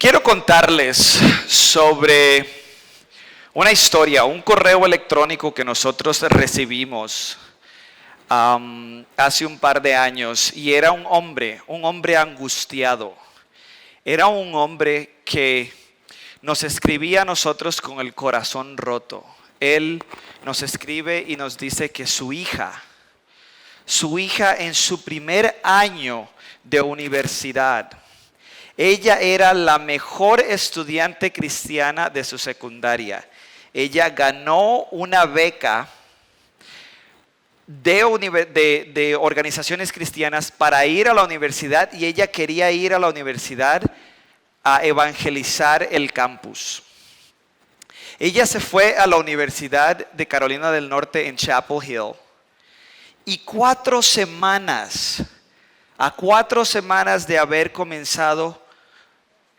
Quiero contarles sobre una historia, un correo electrónico que nosotros recibimos hace un par de años, y era un hombre angustiado. Era un hombre que nos escribía a nosotros con el corazón roto. Él nos escribe y nos dice que su hija en su primer año de universidad, ella era la mejor estudiante cristiana de su secundaria. Ella ganó una beca de organizaciones cristianas para ir a la universidad, y ella quería ir a la universidad a evangelizar el campus. Ella se fue a la Universidad de Carolina del Norte en Chapel Hill, y 4 semanas de haber comenzado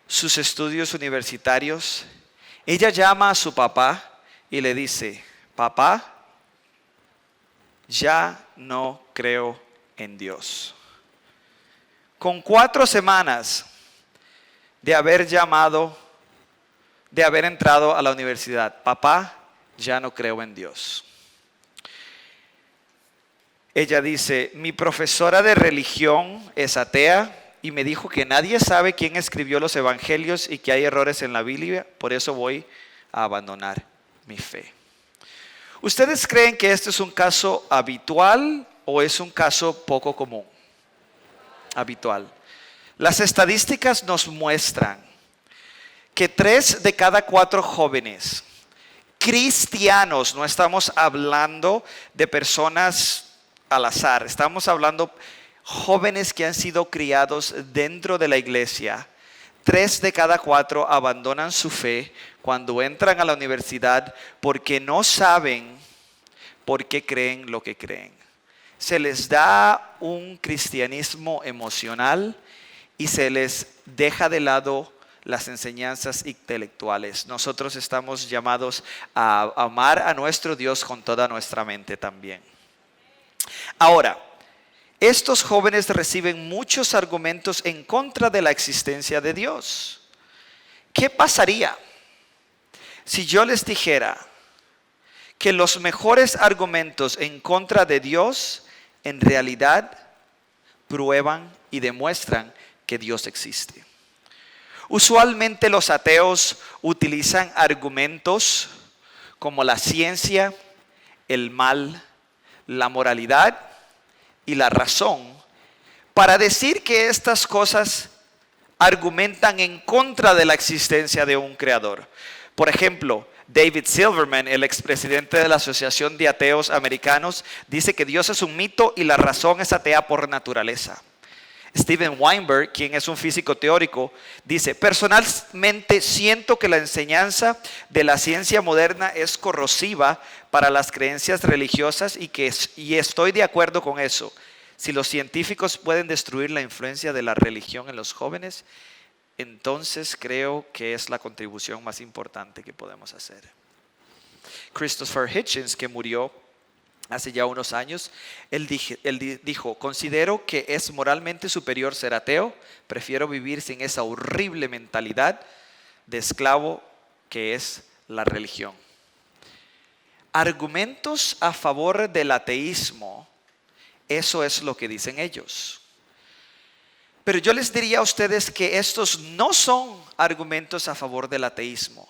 sus estudios universitarios, ella llama a su papá y le dice: papá, ya no creo en Dios. Con 4 semanas de haber entrado a la universidad: papá, ya no creo en Dios. Ella dice: mi profesora de religión es atea y me dijo que nadie sabe quién escribió los evangelios y que hay errores en la Biblia, por eso voy a abandonar mi fe. ¿Ustedes creen que este es un caso habitual o es un caso poco común? Habitual. Las estadísticas nos muestran que 3 de cada 4 jóvenes cristianos, no estamos hablando de personas al azar, estamos hablando jóvenes que han sido criados dentro de la iglesia, 3 de cada 4 abandonan su fe cuando entran a la universidad porque no saben por qué creen lo que creen. Se les da un cristianismo emocional y se les deja de lado las enseñanzas intelectuales. Nosotros estamos llamados a amar a nuestro Dios con toda nuestra mente también. Ahora, estos jóvenes reciben muchos argumentos en contra de la existencia de Dios. ¿Qué pasaría si yo les dijera que los mejores argumentos en contra de Dios en realidad prueban y demuestran que Dios existe? Usualmente los ateos utilizan argumentos como la ciencia, el mal, la moralidad y la razón para decir que estas cosas argumentan en contra de la existencia de un creador. Por ejemplo, David Silverman, el expresidente de la Asociación de Ateos Americanos, dice que Dios es un mito y la razón es atea por naturaleza. Steven Weinberg, quien es un físico teórico, dice: personalmente siento que la enseñanza de la ciencia moderna es corrosiva para las creencias religiosas y estoy de acuerdo con eso. Si los científicos pueden destruir la influencia de la religión en los jóvenes, entonces creo que es la contribución más importante que podemos hacer. Christopher Hitchens, que murió hace ya unos años, él dijo: considero que es moralmente superior ser ateo, prefiero vivir sin esa horrible mentalidad de esclavo que es la religión. Argumentos a favor del ateísmo, eso es lo que dicen ellos. Pero yo les diría a ustedes que estos no son argumentos a favor del ateísmo.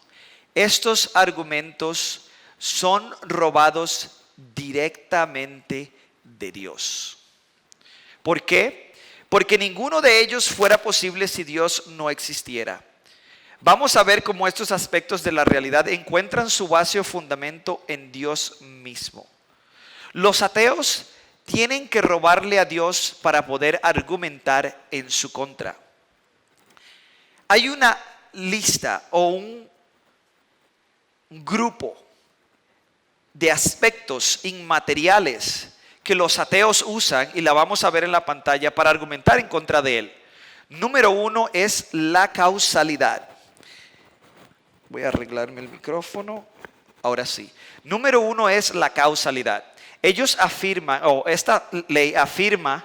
Estos argumentos son robados directamente de Dios. ¿Por qué? Porque ninguno de ellos fuera posible si Dios no existiera. Vamos a ver cómo estos aspectos de la realidad encuentran su base o fundamento en Dios mismo. Los ateos tienen que robarle a Dios para poder argumentar en su contra. Hay una lista o un grupo de aspectos inmateriales que los ateos usan, y la vamos a ver en la pantalla, para argumentar en contra de él. Número 1 es la causalidad. Voy a arreglarme el micrófono. Ahora sí. Número 1 es la causalidad. Ellos afirman, esta ley afirma,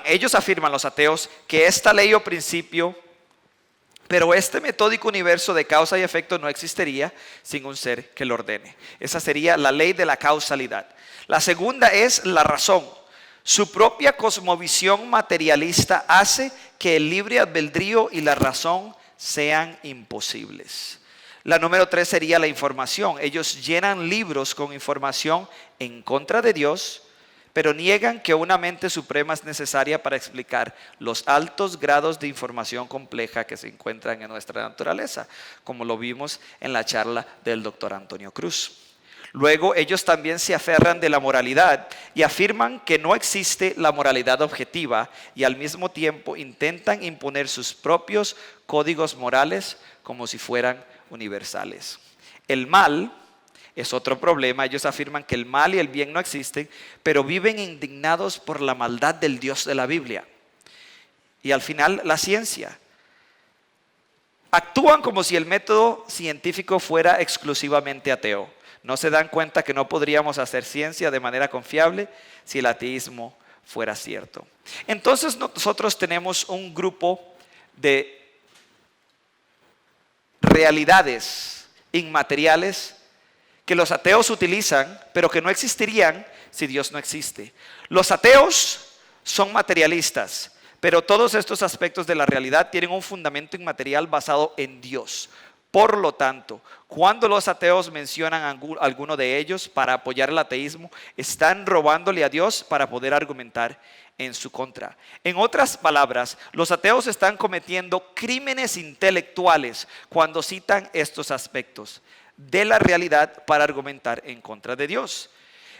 ellos afirman los ateos que esta ley o principio, pero este metódico universo de causa y efecto no existiría sin un ser que lo ordene. Esa sería la ley de la causalidad. La segunda es la razón. Su propia cosmovisión materialista hace que el libre albedrío y la razón sean imposibles. La número 3 sería la información. Ellos llenan libros con información en contra de Dios, pero niegan que una mente suprema es necesaria para explicar los altos grados de información compleja que se encuentran en nuestra naturaleza, como lo vimos en la charla del doctor Antonio Cruz. Luego, ellos también se aferran de la moralidad y afirman que no existe la moralidad objetiva y al mismo tiempo intentan imponer sus propios códigos morales como si fueran universales. El mal es otro problema. Ellos afirman que el mal y el bien no existen, pero viven indignados por la maldad del Dios de la Biblia. Y al final, la ciencia. Actúan como si el método científico fuera exclusivamente ateo. No se dan cuenta que no podríamos hacer ciencia de manera confiable si el ateísmo fuera cierto. Entonces nosotros tenemos un grupo de realidades inmateriales que los ateos utilizan, pero que no existirían si Dios no existe. Los ateos son materialistas, pero todos estos aspectos de la realidad tienen un fundamento inmaterial basado en Dios. Por lo tanto, cuando los ateos mencionan alguno de ellos para apoyar el ateísmo, están robándole a Dios para poder argumentar en su contra. En otras palabras, los ateos están cometiendo crímenes intelectuales cuando citan estos aspectos de la realidad para argumentar en contra de Dios.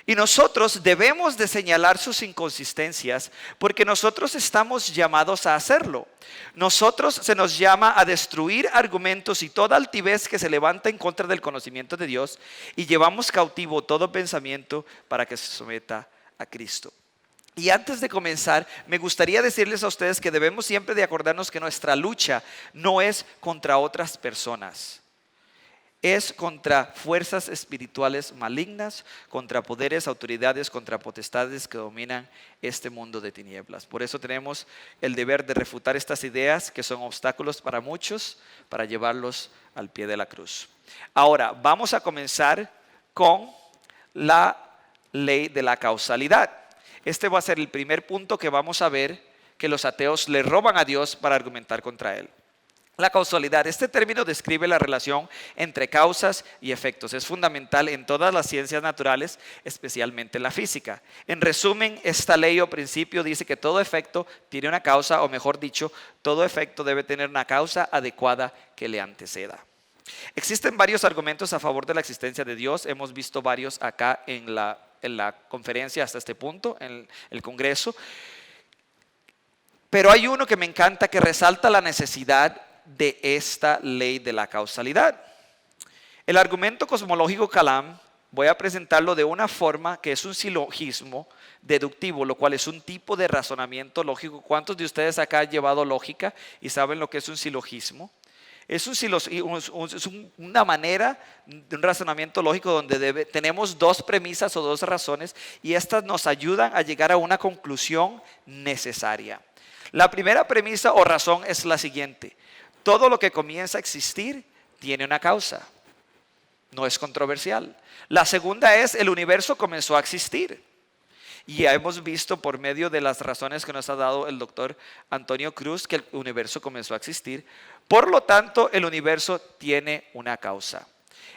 Y nosotros debemos de señalar sus inconsistencias porque nosotros estamos llamados a hacerlo. Nosotros se nos llama a destruir argumentos y toda altivez que se levanta en contra del conocimiento de Dios y llevamos cautivo todo pensamiento para que se someta a Cristo. Y antes de comenzar, me gustaría decirles a ustedes que debemos siempre de acordarnos que nuestra lucha no es contra otras personas. Es contra fuerzas espirituales malignas, contra poderes, autoridades, contra potestades que dominan este mundo de tinieblas. Por eso tenemos el deber de refutar estas ideas que son obstáculos para muchos, para llevarlos al pie de la cruz. Ahora, vamos a comenzar con la ley de la causalidad. Este va a ser el primer punto que vamos a ver que los ateos le roban a Dios para argumentar contra él. La causalidad, este término describe la relación entre causas y efectos. Es fundamental en todas las ciencias naturales, especialmente en la física. En resumen, esta ley o principio dice que todo efecto tiene una causa, o mejor dicho, todo efecto debe tener una causa adecuada que le anteceda. Existen varios argumentos a favor de la existencia de Dios. Hemos visto varios acá en la conferencia hasta este punto, en el Congreso. Pero hay uno que me encanta que resalta la necesidad de esta ley de la causalidad. El argumento cosmológico Kalam, voy a presentarlo de una forma que es un silogismo deductivo, lo cual es un tipo de razonamiento lógico. ¿Cuántos de ustedes acá han llevado lógica y saben lo que es un silogismo? Es una manera de un razonamiento lógico donde tenemos dos premisas o dos razones y estas nos ayudan a llegar a una conclusión necesaria. La primera premisa o razón es la siguiente: todo lo que comienza a existir tiene una causa. No es controversial. La segunda es: el universo comenzó a existir. Y ya hemos visto por medio de las razones que nos ha dado el doctor Antonio Cruz que el universo comenzó a existir. Por lo tanto, el universo tiene una causa.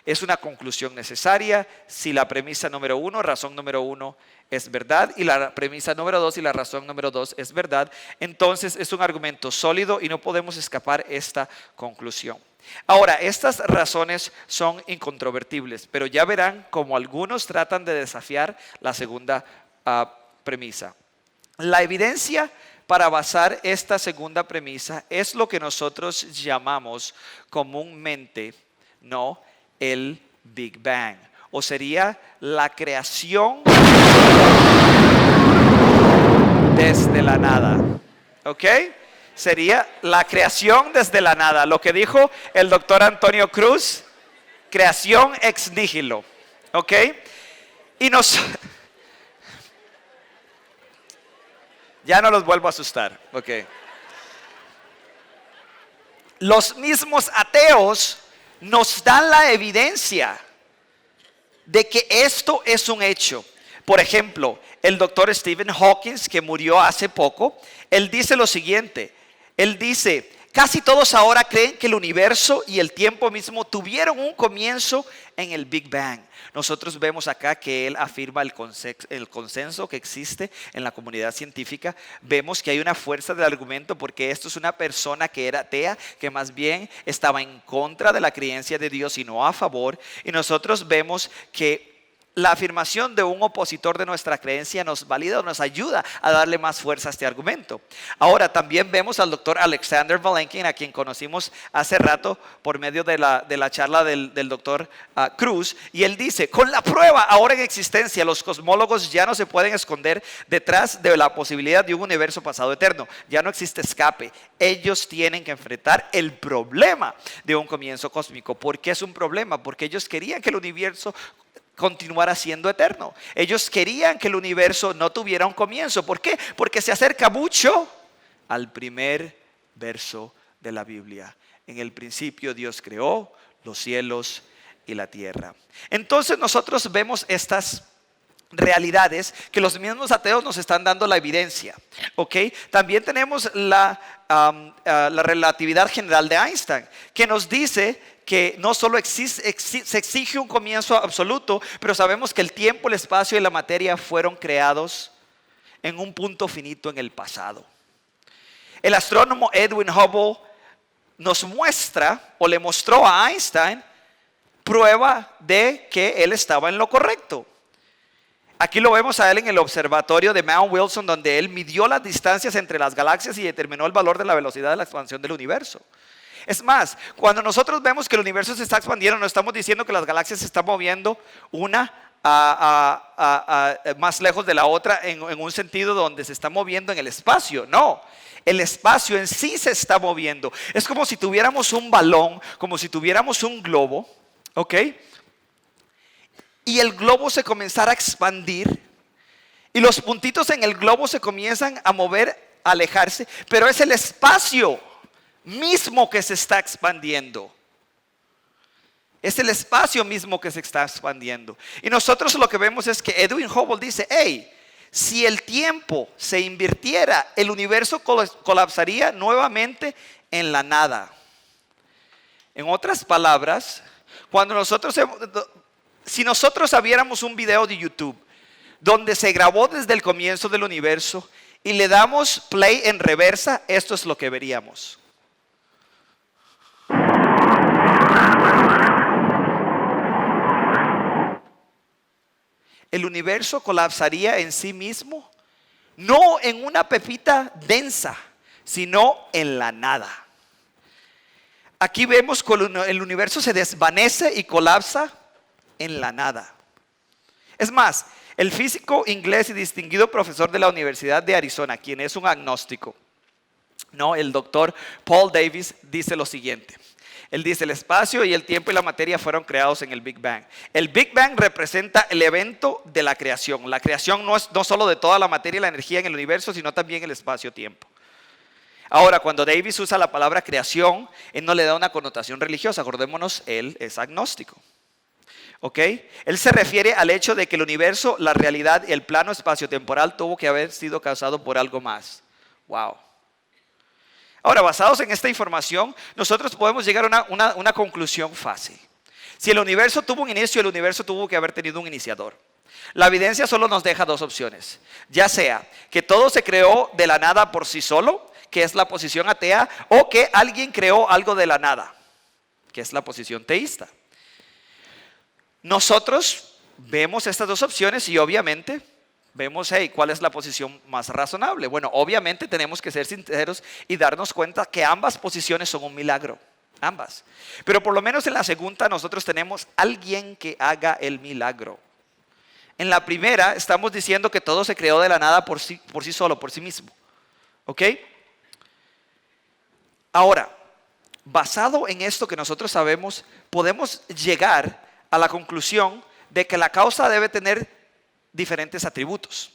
Es una conclusión necesaria si la premisa número 1, razón número 1 es verdad y la premisa número 2 y la razón número 2 es verdad. Entonces es un argumento sólido y no podemos escapar esta conclusión. Ahora, estas razones son incontrovertibles, pero ya verán cómo algunos tratan de desafiar la segunda premisa. La evidencia para basar esta segunda premisa es lo que nosotros llamamos comúnmente, el Big Bang, o sería la creación desde la nada. ¿Ok? Sería la creación desde la nada. Lo que dijo el doctor Antonio Cruz, creación ex nihilo. ¿Ok? Y Ya no los vuelvo a asustar. Ok. Los mismos ateos nos dan la evidencia de que esto es un hecho. Por ejemplo, el doctor Stephen Hawking, que murió hace poco, él dice lo siguiente. Él dice, casi todos ahora creen que el universo y el tiempo mismo tuvieron un comienzo en el Big Bang. Nosotros vemos acá que él afirma el consenso que existe en la comunidad científica. Vemos que hay una fuerza del argumento porque esto es una persona que era atea, que más bien estaba en contra de la creencia de Dios y no a favor. Y nosotros vemos que la afirmación de un opositor de nuestra creencia nos valida o nos ayuda a darle más fuerza a este argumento. Ahora también vemos al doctor Alexander Vilenkin, a quien conocimos hace rato por medio de la charla del doctor Cruz, y él dice, con la prueba ahora en existencia, los cosmólogos ya no se pueden esconder detrás de la posibilidad de un universo pasado eterno. Ya no existe escape. Ellos tienen que enfrentar el problema de un comienzo cósmico. ¿Por qué es un problema? Porque ellos querían que el universo continuara siendo eterno. Ellos querían que el universo no tuviera un comienzo. ¿Por qué? Porque se acerca mucho al primer verso de la Biblia. En el principio Dios creó los cielos y la tierra. Entonces nosotros vemos estas realidades que los mismos ateos nos están dando la evidencia. ¿Ok? También tenemos la relatividad general de Einstein, que nos dice que no solo se exige un comienzo absoluto, pero sabemos que el tiempo, el espacio y la materia fueron creados en un punto finito en el pasado. El astrónomo Edwin Hubble nos muestra o le mostró a Einstein prueba de que él estaba en lo correcto. Aquí lo vemos a él en el observatorio de Mount Wilson, donde él midió las distancias entre las galaxias y determinó el valor de la velocidad de la expansión del universo. Es más, cuando nosotros vemos que el universo se está expandiendo, no estamos diciendo que las galaxias se están moviendo una más lejos de la otra en un sentido donde se está moviendo en el espacio. No, el espacio en sí se está moviendo. Es como si tuviéramos un balón, como si tuviéramos un globo, ¿ok? Y el globo se comenzara a expandir y los puntitos en el globo se comienzan a mover, a alejarse, pero es el espacio mismo que se está expandiendo. Es el espacio mismo que se está expandiendo. Y nosotros lo que vemos es que Edwin Hubble dice, hey, si el tiempo se invirtiera, el universo colapsaría nuevamente en la nada. En otras palabras, si nosotros viéramos un video de YouTube donde se grabó desde el comienzo del universo y le damos play en reversa, esto es lo que veríamos. El universo colapsaría en sí mismo, no en una pepita densa, sino en la nada. Aquí vemos que el universo se desvanece y colapsa en la nada. Es más, el físico inglés y distinguido profesor de la Universidad de Arizona, quien es un agnóstico, el doctor Paul Davies, dice lo siguiente. Él dice, el espacio y el tiempo y la materia fueron creados en el Big Bang. El Big Bang representa el evento de la creación. La creación no es no solo de toda la materia y la energía en el universo, sino también el espacio-tiempo. Ahora, cuando Davies usa la palabra creación, él no le da una connotación religiosa. Acordémonos, él es agnóstico. ¿Ok? Él se refiere al hecho de que el universo, la realidad y el plano espacio-temporal tuvo que haber sido causado por algo más. Wow. Ahora, basados en esta información, nosotros podemos llegar a una conclusión fácil. Si el universo tuvo un inicio, el universo tuvo que haber tenido un iniciador. La evidencia solo nos deja dos opciones. Ya sea que todo se creó de la nada por sí solo, que es la posición atea, o que alguien creó algo de la nada, que es la posición teísta. Nosotros vemos estas dos opciones y obviamente vemos, hey, ¿cuál es la posición más razonable? Bueno, obviamente tenemos que ser sinceros y darnos cuenta que ambas posiciones son un milagro, ambas. Pero por lo menos en la segunda nosotros tenemos alguien que haga el milagro. En la primera estamos diciendo que todo se creó de la nada por sí solo, por sí mismo. ¿Ok? Ahora, basado en esto que nosotros sabemos, podemos llegar a la conclusión de que la causa debe tener diferentes atributos.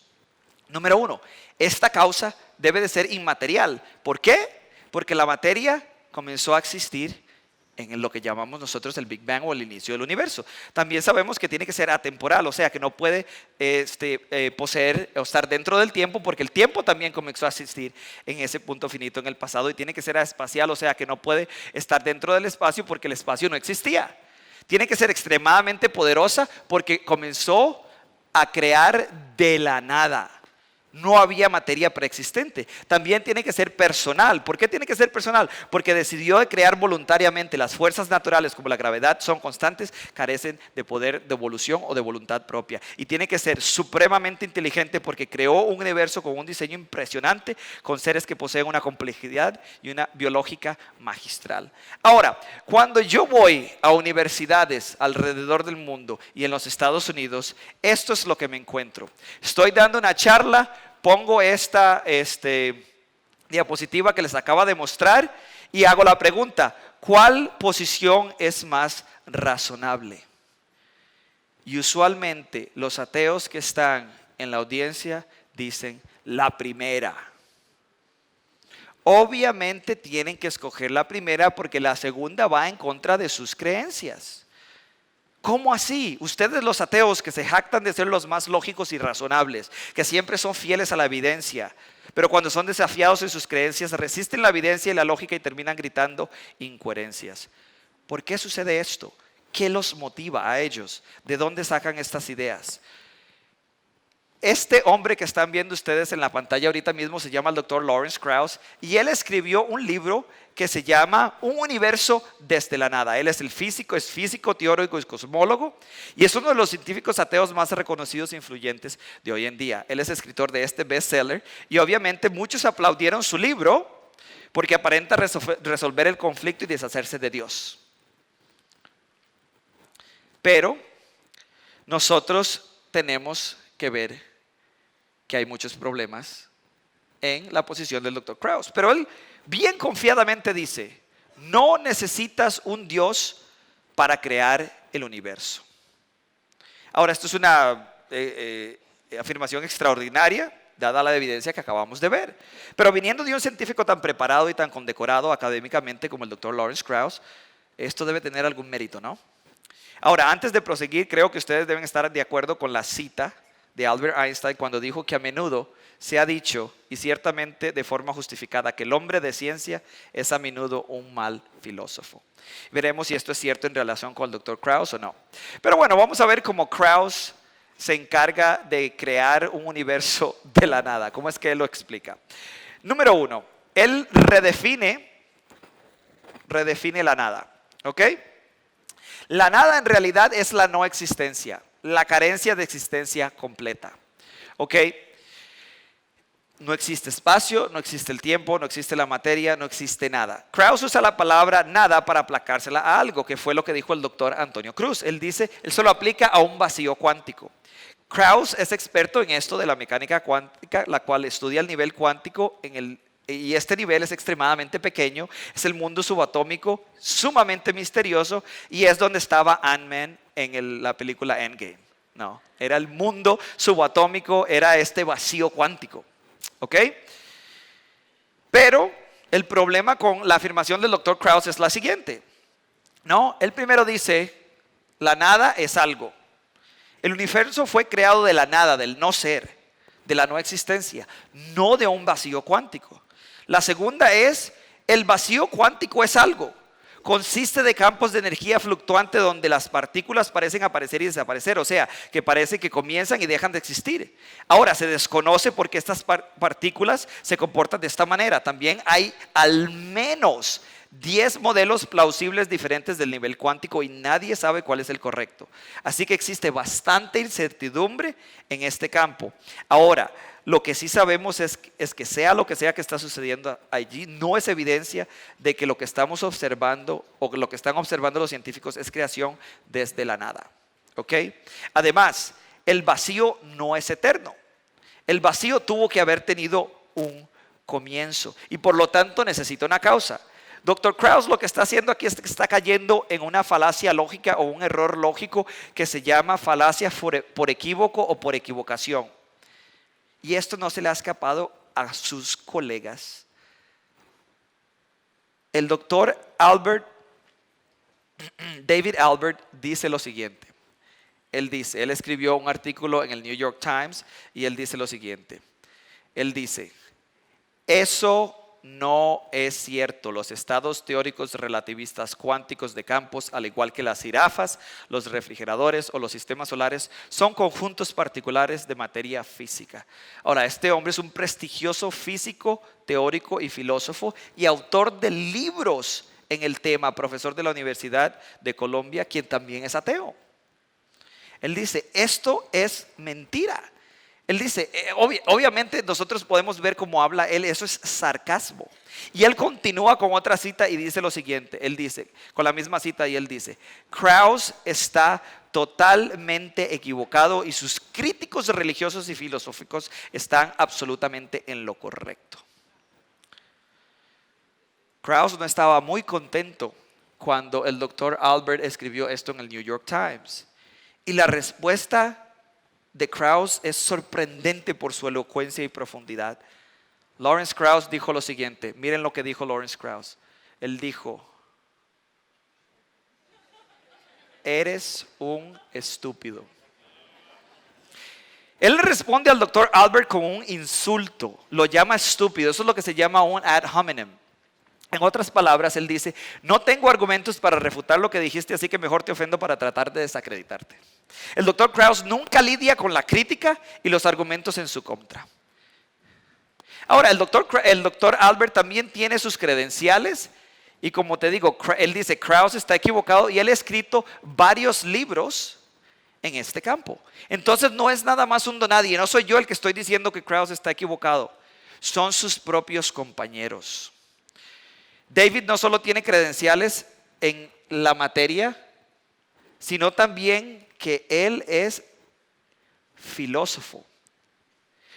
Número uno, esta causa debe de ser inmaterial. ¿Por qué? Porque la materia comenzó a existir en lo que llamamos nosotros el Big Bang o el inicio del universo. También sabemos que tiene que ser atemporal, o sea que no puede poseer o estar dentro del tiempo, porque el tiempo también comenzó a existir en ese punto finito en el pasado, y tiene que ser espacial, o sea que no puede estar dentro del espacio porque el espacio no existía. Tiene que ser extremadamente poderosa porque comenzó a crear de la nada. No había materia preexistente. También tiene que ser personal. ¿Por qué tiene que ser personal? Porque decidió crear voluntariamente. Las fuerzas naturales como la gravedad son constantes, carecen de poder de evolución o de voluntad propia. Y tiene que ser supremamente inteligente porque creó un universo con un diseño impresionante, con seres que poseen una complejidad y una biológica magistral. Ahora, cuando yo voy a universidades alrededor del mundo y en los Estados Unidos, esto es lo que me encuentro. Estoy dando una charla, pongo esta diapositiva que les acaba de mostrar y hago la pregunta: ¿cuál posición es más razonable? Y usualmente los ateos que están en la audiencia dicen la primera. Obviamente tienen que escoger la primera porque la segunda va en contra de sus creencias. ¿Cómo así? Ustedes los ateos que se jactan de ser los más lógicos y razonables, que siempre son fieles a la evidencia, pero cuando son desafiados en sus creencias resisten la evidencia y la lógica y terminan gritando incoherencias. ¿Por qué sucede esto? ¿Qué los motiva a ellos? ¿De dónde sacan estas ideas? Este hombre que están viendo ustedes en la pantalla ahorita mismo se llama el Dr. Lawrence Krauss, y él escribió un libro que se llama Un universo desde la nada. Él es físico, teórico y cosmólogo, y es uno de los científicos ateos más reconocidos e influyentes de hoy en día. Él es escritor de este bestseller y obviamente muchos aplaudieron su libro porque aparenta resolver el conflicto y deshacerse de Dios. Pero nosotros tenemos que ver que hay muchos problemas en la posición del Dr. Krauss. Pero él bien confiadamente dice: no necesitas un Dios para crear el universo. Ahora, esto es una afirmación extraordinaria, dada la evidencia que acabamos de ver. Pero viniendo de un científico tan preparado y tan condecorado académicamente como el Dr. Lawrence Krauss, esto debe tener algún mérito, ¿no? Ahora, antes de proseguir, creo que ustedes deben estar de acuerdo con la cita de Albert Einstein cuando dijo que a menudo se ha dicho, y ciertamente de forma justificada, que el hombre de ciencia es a menudo un mal filósofo. Veremos si esto es cierto en relación con el Dr. Krauss o no. Pero bueno, vamos a ver cómo Krauss se encarga de crear un universo de la nada. ¿Cómo es que él lo explica? Número uno, él redefine la nada. ¿Ok? La nada en realidad es la no existencia, la carencia de existencia completa. ¿Ok? No existe espacio, no existe el tiempo, no existe la materia, no existe nada. Krauss usa la palabra nada para aplacársela a algo, que fue lo que dijo el doctor Antonio Cruz. Él dice, él solo aplica a un vacío cuántico. Krauss es experto en esto de la mecánica cuántica, la cual estudia el nivel cuántico y este nivel es extremadamente pequeño, es el mundo subatómico sumamente misterioso, y es donde estaba Ant-Man en la película Endgame. No, era el mundo subatómico, era este vacío cuántico. ¿Ok? Pero el problema con la afirmación del Dr. Krauss es la siguiente. No, él primero dice, la nada es algo. El universo fue creado de la nada, del no ser, de la no existencia, no de un vacío cuántico. La segunda es, el vacío cuántico es algo. Consiste de campos de energía fluctuante donde las partículas parecen aparecer y desaparecer, o sea, que parece que comienzan y dejan de existir. Ahora, se desconoce por qué estas partículas se comportan de esta manera. También hay al menos 10 modelos plausibles diferentes del nivel cuántico y nadie sabe cuál es el correcto. Así que existe bastante incertidumbre en este campo. Ahora, lo que sí sabemos es que sea lo que sea que está sucediendo allí, no es evidencia de que lo que estamos observando o lo que están observando los científicos es creación desde la nada. ¿Ok? Además, el vacío no es eterno. El vacío tuvo que haber tenido un comienzo y por lo tanto necesita una causa. Dr. Krauss lo que está haciendo aquí es que está cayendo en una falacia lógica o un error lógico que se llama falacia por equívoco o por equivocación. Y esto no se le ha escapado a sus colegas. El doctor David Albert dice lo siguiente. Él escribió un artículo en el New York Times y él dice lo siguiente. Él dice, eso no es cierto. Los estados teóricos relativistas cuánticos de campos, al igual que las jirafas, los refrigeradores o los sistemas solares, son conjuntos particulares de materia física. Ahora, este hombre es un prestigioso físico, teórico y filósofo y autor de libros en el tema, profesor de la Universidad de Colombia, quien también es ateo. Él dice, esto es mentira. Él dice, obviamente nosotros podemos ver cómo habla él, eso es sarcasmo. Y él continúa con otra cita y dice lo siguiente, él dice, con la misma cita y él dice, Krauss está totalmente equivocado y sus críticos religiosos y filosóficos están absolutamente en lo correcto. Krauss no estaba muy contento cuando el doctor Albert escribió esto en el New York Times. Y la respuesta de Krauss es sorprendente por su elocuencia y profundidad. Lawrence Krauss dijo lo siguiente, miren lo que dijo Lawrence Krauss. Él dijo, eres un estúpido. Él responde al doctor Albert con un insulto, lo llama estúpido, eso es lo que se llama un ad hominem. En otras palabras, él dice, no tengo argumentos para refutar lo que dijiste, así que mejor te ofendo para tratar de desacreditarte. El doctor Krauss nunca lidia con la crítica y los argumentos en su contra. Ahora, el doctor Albert también tiene sus credenciales y como te digo, él dice, Krauss está equivocado y él ha escrito varios libros en este campo. Entonces no es nada más un donadie, no soy yo el que estoy diciendo que Krauss está equivocado, son sus propios compañeros. David no solo tiene credenciales en la materia, sino también que él es filósofo.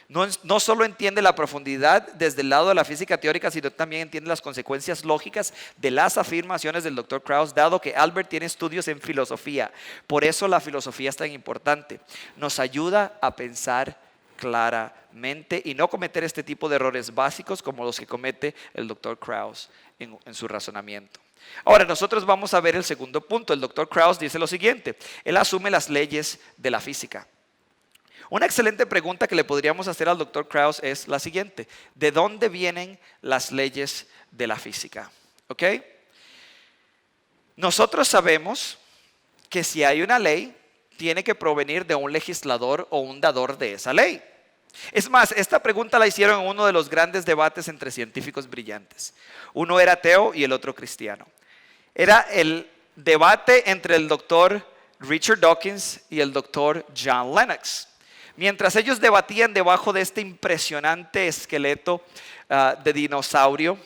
No solo entiende la profundidad desde el lado de la física teórica, sino también entiende las consecuencias lógicas de las afirmaciones del Dr. Krauss, dado que Albert tiene estudios en filosofía. Por eso la filosofía es tan importante. Nos ayuda a pensar claramente y no cometer este tipo de errores básicos como los que comete el Dr. Krauss en su razonamiento. Ahora nosotros vamos a ver el segundo punto. El Dr. Krauss dice lo siguiente, él asume las leyes de la física. Una excelente pregunta que le podríamos hacer al Dr. Krauss es la siguiente, ¿de dónde vienen las leyes de la física? ¿Ok? Nosotros sabemos que si hay una ley, tiene que provenir de un legislador o un dador de esa ley. Es más, esta pregunta la hicieron en uno de los grandes debates entre científicos brillantes. Uno era ateo y el otro cristiano. Era el debate entre el doctor Richard Dawkins y el doctor John Lennox. Mientras ellos debatían debajo de este impresionante esqueleto de dinosaurio,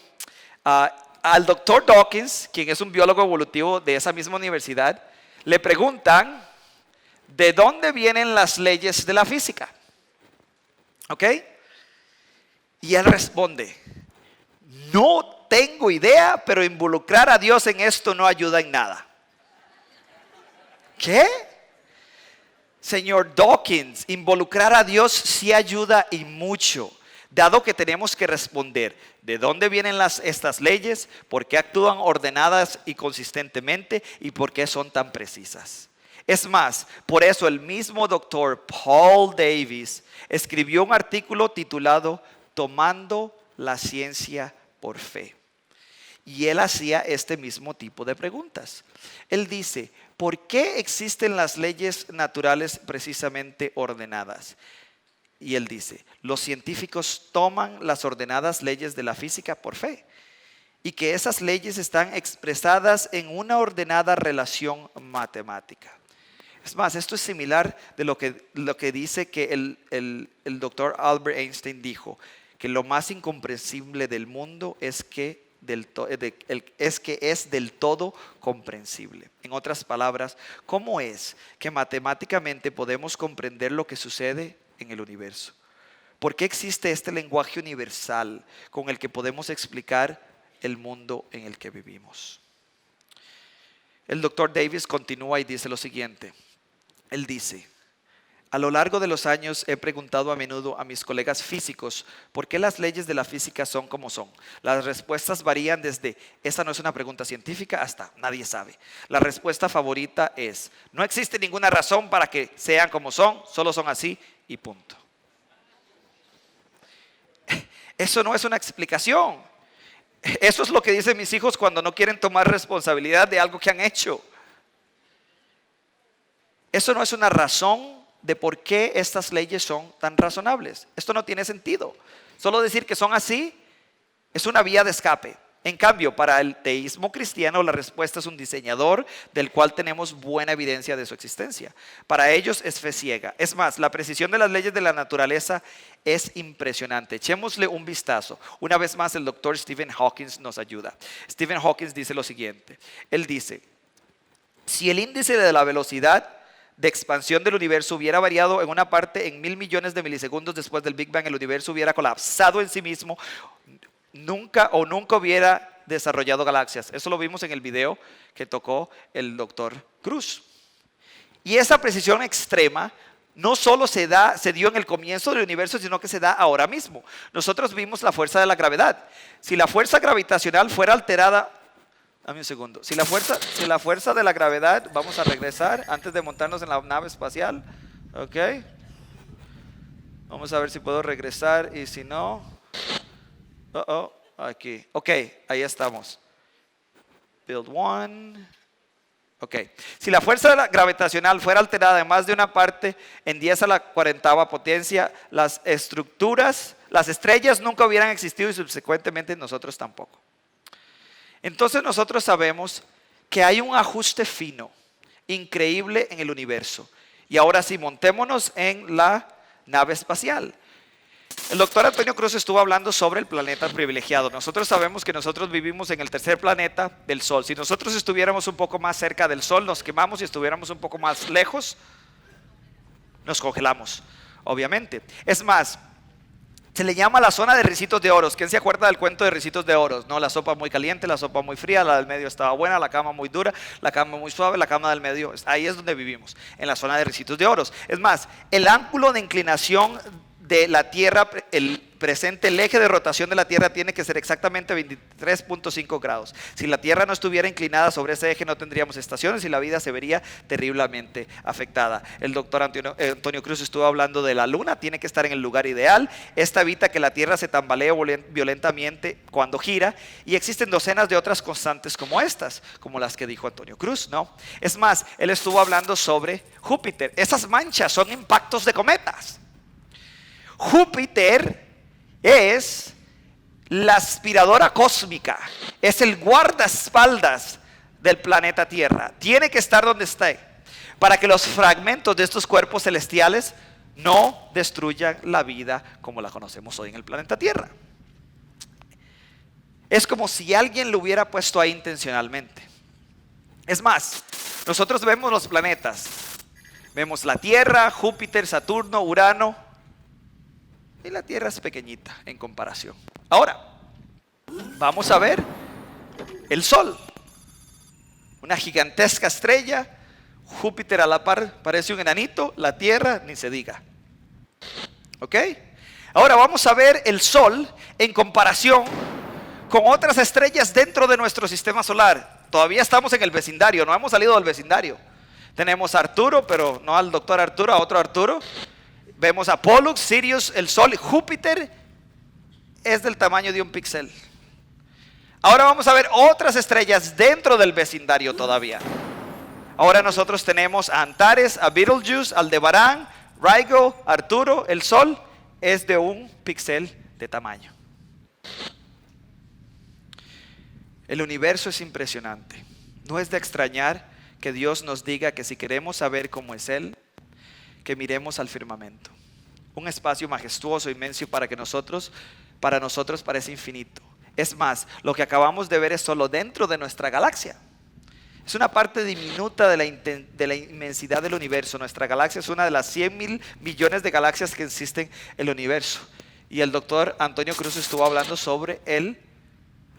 al doctor Dawkins, quien es un biólogo evolutivo de esa misma universidad, le preguntan, ¿de dónde vienen las leyes de la física? ¿Ok? Y él responde, no tengo idea, pero involucrar a Dios en esto no ayuda en nada. ¿Qué? Señor Dawkins, involucrar a Dios sí ayuda y mucho, dado que tenemos que responder, ¿de dónde vienen estas leyes? ¿Por qué actúan ordenadas y consistentemente? ¿Y por qué son tan precisas? Es más, por eso el mismo doctor Paul Davies escribió un artículo titulado Tomando la ciencia por fe. Y él hacía este mismo tipo de preguntas. Él dice, ¿por qué existen las leyes naturales precisamente ordenadas? Y él dice, los científicos toman las ordenadas leyes de la física por fe. Y que esas leyes están expresadas en una ordenada relación matemática. Es más, esto es similar de lo que dice que el doctor Albert Einstein dijo, que lo más incomprensible del mundo es que es del todo comprensible. En otras palabras, ¿cómo es que matemáticamente podemos comprender lo que sucede en el universo? ¿Por qué existe este lenguaje universal con el que podemos explicar el mundo en el que vivimos? El doctor Davis continúa y dice lo siguiente. Él dice, A lo largo de los años he preguntado a menudo a mis colegas físicos por qué las leyes de la física son como son. Las respuestas varían desde esa no es una pregunta científica hasta nadie sabe. La respuesta favorita es no existe ninguna razón para que sean como son, solo son así y punto. Eso no es una explicación. Eso es lo que dicen mis hijos cuando no quieren tomar responsabilidad de algo que han hecho. Eso no es una razón de por qué estas leyes son tan razonables. Esto no tiene sentido. Solo decir que son así es una vía de escape. En cambio, para el teísmo cristiano, la respuesta es un diseñador del cual tenemos buena evidencia de su existencia. Para ellos es fe ciega. Es más, la precisión de las leyes de la naturaleza es impresionante. Echémosle un vistazo. Una vez más, el doctor Stephen Hawking nos ayuda. Stephen Hawking dice lo siguiente. Él dice, si el índice de la velocidad de expansión del universo hubiera variado en una parte en 1.000 millones de milisegundos después del Big Bang, el universo hubiera colapsado en sí mismo, nunca hubiera desarrollado galaxias. Eso lo vimos en el video que tocó el doctor Cruz. Y esa precisión extrema no solo se dio en el comienzo del universo, sino que se da ahora mismo. Nosotros vimos la fuerza de la gravedad. Si la fuerza gravitacional fuera alterada, dame un segundo. Si la fuerza de la gravedad, vamos a regresar antes de montarnos en la nave espacial. Ok. Vamos a ver si puedo regresar y si no. Aquí. Ok, ahí estamos. Build one. Ok. Si la fuerza gravitacional fuera alterada en más de una parte en 10 a la 40ª potencia, las estrellas nunca hubieran existido y subsecuentemente nosotros tampoco. Entonces nosotros sabemos que hay un ajuste fino, increíble en el universo. Y ahora sí, montémonos en la nave espacial. El doctor Antonio Cruz estuvo hablando sobre el planeta privilegiado. Nosotros sabemos que nosotros vivimos en el tercer planeta del Sol. Si nosotros estuviéramos un poco más cerca del Sol, nos quemamos. Si estuviéramos un poco más lejos, nos congelamos, obviamente. Es más, se le llama la zona de Ricitos de Oros. ¿Quién se acuerda del cuento de Ricitos de Oros? No, la sopa muy caliente, la sopa muy fría, la del medio estaba buena, la cama muy dura, la cama muy suave, la cama del medio. Ahí es donde vivimos, en la zona de Ricitos de Oros. Es más, el ángulo de inclinación de la Tierra, el eje de rotación de la Tierra tiene que ser exactamente 23.5 grados. Si la Tierra no estuviera inclinada sobre ese eje no tendríamos estaciones y la vida se vería terriblemente afectada. El doctor Antonio Cruz estuvo hablando de la Luna, tiene que estar en el lugar ideal. Esta evita que la Tierra se tambalee violentamente cuando gira, y existen docenas de otras constantes como estas, como las que dijo Antonio Cruz, ¿no? Es más, él estuvo hablando sobre Júpiter. Esas manchas son impactos de cometas. Júpiter es la aspiradora cósmica, es el guardaespaldas del planeta Tierra. Tiene que estar donde esté para que los fragmentos de estos cuerpos celestiales no destruyan la vida como la conocemos hoy en el planeta Tierra. Es como si alguien lo hubiera puesto ahí intencionalmente. Es más, nosotros vemos los planetas, vemos la Tierra, Júpiter, Saturno, Urano. Y la Tierra es pequeñita en comparación. Ahora, vamos a ver el Sol. Una gigantesca estrella. Júpiter a la par parece un enanito. La Tierra ni se diga. ¿Ok? Ahora vamos a ver el Sol en comparación con otras estrellas dentro de nuestro sistema solar. Todavía estamos en el vecindario, no hemos salido del vecindario. Tenemos a Arturo, pero no al doctor Arturo, a otro Arturo. Vemos a Pollux, Sirius, el Sol. Júpiter es del tamaño de un píxel. Ahora vamos a ver otras estrellas dentro del vecindario todavía. Ahora nosotros tenemos a Antares, a Betelgeuse, Aldebarán, Rigel, Arturo. El Sol es de un píxel de tamaño. El universo es impresionante. No es de extrañar que Dios nos diga que si queremos saber cómo es Él, que miremos al firmamento. Un espacio majestuoso, inmenso para nosotros parece infinito. Es más, lo que acabamos de ver es solo dentro de nuestra galaxia. Es una parte diminuta de la inmensidad del universo. Nuestra galaxia es una de las 100.000 millones de galaxias que existen en el universo. Y el doctor Antonio Cruz estuvo hablando sobre el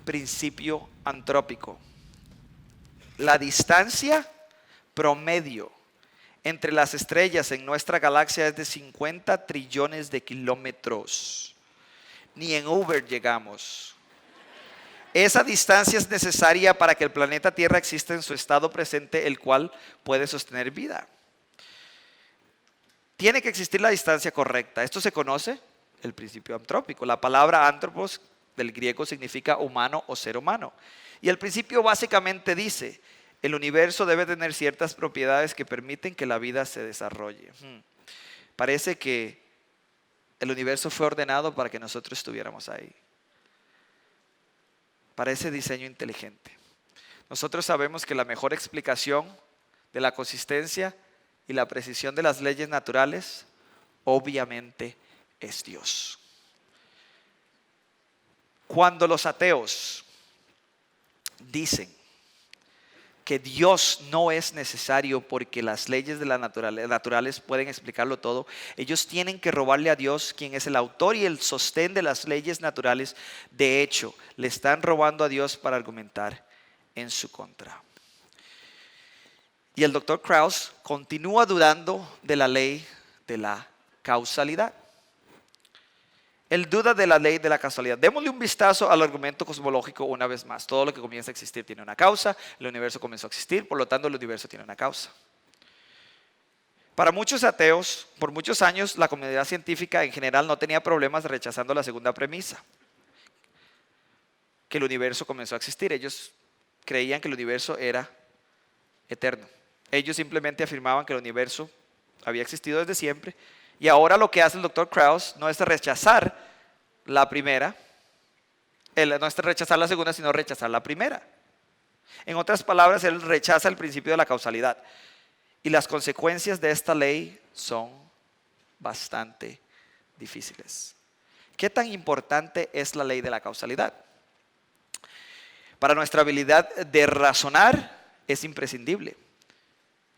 principio antrópico. La distancia promedio entre las estrellas en nuestra galaxia es de 50 trillones de kilómetros. Ni en Uber llegamos. Esa distancia es necesaria para que el planeta Tierra exista en su estado presente, el cual puede sostener vida. Tiene que existir la distancia correcta. Esto se conoce el principio antrópico. La palabra antropos del griego significa humano o ser humano. Y el principio básicamente dice, el universo debe tener ciertas propiedades que permiten que la vida se desarrolle. Parece que el universo fue ordenado para que nosotros estuviéramos ahí. Para ese diseño inteligente. Nosotros sabemos que la mejor explicación de la consistencia y la precisión de las leyes naturales, obviamente, es Dios. Cuando los ateos dicen que Dios no es necesario porque las leyes de la naturales pueden explicarlo todo, ellos tienen que robarle a Dios, quien es el autor y el sostén de las leyes naturales. De hecho, le están robando a Dios para argumentar en su contra. Y el doctor Krauss continúa dudando de la ley de la causalidad. Él duda de la ley de la causalidad. Démosle un vistazo al argumento cosmológico una vez más. Todo lo que comienza a existir tiene una causa. El universo comenzó a existir, por lo tanto el universo tiene una causa. Para muchos ateos, por muchos años, la comunidad científica en general no tenía problemas rechazando la segunda premisa, que el universo comenzó a existir. Ellos creían que el universo era eterno. Ellos simplemente afirmaban que el universo había existido desde siempre. Y ahora lo que hace el doctor Krauss no es rechazar la primera, no es rechazar la segunda, sino rechazar la primera. En otras palabras, él rechaza el principio de la causalidad. Y las consecuencias de esta ley son bastante difíciles. ¿Qué tan importante es la ley de la causalidad? Para nuestra habilidad de razonar es imprescindible.